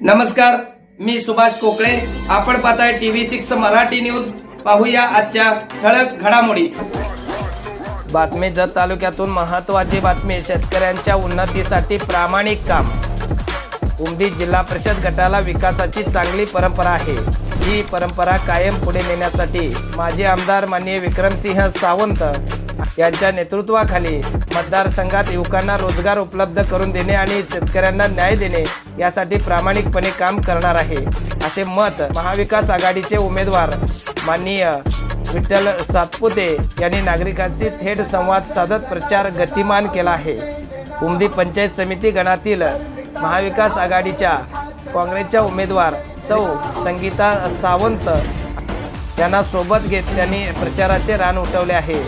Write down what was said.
नमस्कार, मी सुभाष कोकळे. आपण पाहताय TV6 मराठी न्यूज. पाहूया आजच्या ठळक घडामोडी. बातमी जत तालुक्यातून महत्त्वाची बातमी. शेतकऱ्यांच्या उन्नतीसाठी प्रामाणिक काम. उमदी जिल्हा परिषद गटाला विकासाची चांगली परंपरा आहे. ही परंपरा कायम पुढे नेण्यासाठी माजी आमदार माननीय विक्रमसिंह सावंत यांच्या नेतृत्वाखाली मतदारसंघात युवकांना रोजगार उपलब्ध करून देणे आणि शेतकऱ्यांना न्याय देणे यासाठी प्रामाणिकपणे काम करणार आहे, असे मत महाविकास आघाडीचे उमेदवार माननीय विठ्ठल सातपुते यांनी नागरिकांशी थेट संवाद साधत प्रचार गतिमान केला आहे. उमदी पंचायत समिती गणातील महाविकास आघाडीच्या काँग्रेसच्या उमेदवार सौ संगीता सावंत यांना सोबत घेत त्यांनी प्रचाराचे रान उठवले आहे.